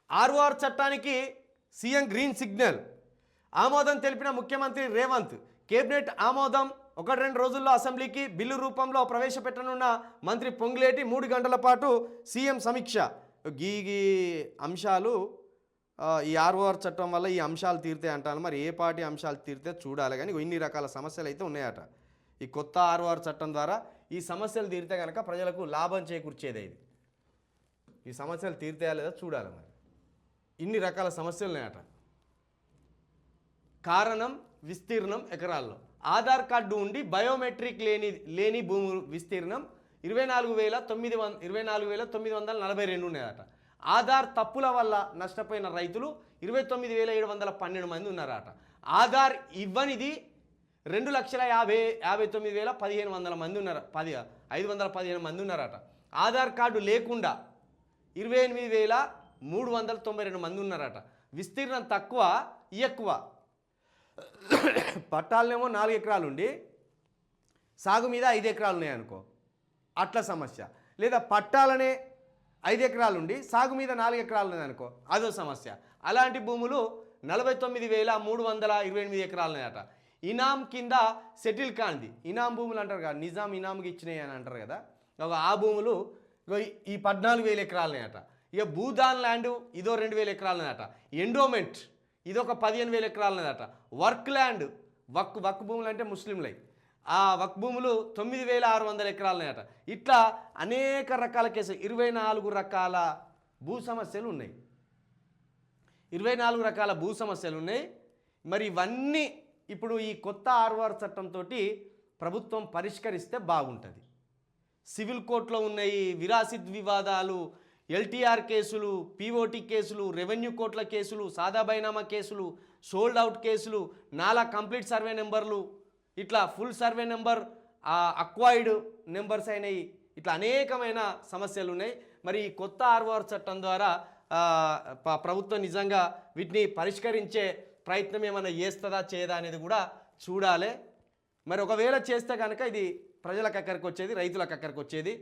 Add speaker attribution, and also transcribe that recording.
Speaker 1: ROR చట్టానికి CM green signal. ఆమోదం తెలిపిన ముఖ్యమంత్రి రేవంత్. కేబినెట్ ఆమోదం 1-2 రోజుల్లో అసెంబ్లీకి బిల్లు రూపంలో ప్రవేశపెట్టనున్న మంత్రి పొంగులేటి. 3 గంటల పాటు సీఎం సమీక్ష. ఈ అంశాలు ఈ ఆర్ఓఆర్ చట్టం వల్ల ఈ అంశాలు తీరుతాయి అంటాను. మరి ఏ పార్టీ అంశాలు తీరితే చూడాలి. కానీ ఇన్ని రకాల సమస్యలు అయితే ఉన్నాయట. ఈ కొత్త ఆర్ఓఆర్ చట్టం ద్వారా ఈ సమస్యలు తీరితే కనుక ప్రజలకు లాభం చేకూర్చేదే ఇది. ఈ సమస్యలు తీరుతాయా లేదా చూడాలి. మరి ఇన్ని రకాల సమస్యలు ఉన్నాయట. కారణం విస్తీర్ణం ఎకరాల్లో. ఆధార్ కార్డు ఉండి బయోమెట్రిక్ లేని భూమి విస్తీర్ణం 24,942 ఉన్నాయట. ఆధార్ తప్పుల వల్ల నష్టపోయిన రైతులు 29,712 మంది ఉన్నారట. ఆధార్ ఇవ్వనిది 2,59,115 మంది ఉన్నారు. 515 మంది ఉన్నారట. ఆధార్ కార్డు లేకుండా 28,392 మంది ఉన్నారట. విస్తీర్ణం తక్కువ ఎక్కువ. పట్టాలనేమో 4 ఎకరాలు ఉండి సాగు మీద 5 ఎకరాలు ఉన్నాయనుకో, అట్లా సమస్య. లేదా పట్టాలనే 5 ఎకరాలు ఉండి సాగు మీద 4 ఎకరాలు ఉన్నాయనుకో, అదో సమస్య. అలాంటి భూములు 49,328 ఎకరాలు ఉన్నాయట. ఇనాం కింద సెటిల్ కాంది ఇనాం భూములు అంటారు కదా, నిజాం ఇనాంకి ఇచ్చినాయి అని అంటారు కదా, ఆ భూములు ఈ 14,000 ఎకరాలు ఉన్నాయట. ఇక భూదాన్ ల్యాండ్ ఇదో 2,000 ఎకరాలు ఉన్నాయట. ఎండోమెంట్ ఇదొక 15,000 ఎకరాలు ఉన్నాయట. వర్క్ ల్యాండ్ వక్ భూములు అంటే ముస్లింలై, ఆ వక్ భూములు 9,600 ఎకరాలు ఉన్నాయట. ఇట్లా అనేక రకాల కేసులు 24 రకాల భూ సమస్యలు ఉన్నాయి. 24 రకాల భూ సమస్యలు ఉన్నాయి. మరి ఇవన్నీ ఇప్పుడు ఈ కొత్త ఆర్ఓఆర్ చట్టంతో ప్రభుత్వం పరిష్కరిస్తే బాగుంటుంది. సివిల్ కోర్టులో ఉన్నాయి విరాసిత్ వివాదాలు, ఎల్టీఆర్ కేసులు, పీఓటీ కేసులు, రెవెన్యూ కోర్టుల కేసులు, సాదా బైనామా కేసులు, సోల్డ్ అవుట్ కేసులు, నాలా కంప్లీట్ సర్వే నెంబర్లు, ఇట్లా full survey number acquired numbers అయినాయి. ఇట్లా అనేకమైన సమస్యలు ఉన్నాయి. మరి ఈ కొత్త ఆర్ఓఆర్ చట్టం ద్వారా ప్రభుత్వం నిజంగా వీటిని పరిష్కరించే ప్రయత్నం ఏమైనా చేస్తుందా చేయదా అనేది కూడా చూడాలి. మరి ఒకవేళ చేస్తే కనుక ఇది ప్రజలకు అక్కడికి వచ్చేది, రైతులకు అక్కడికి వచ్చేది.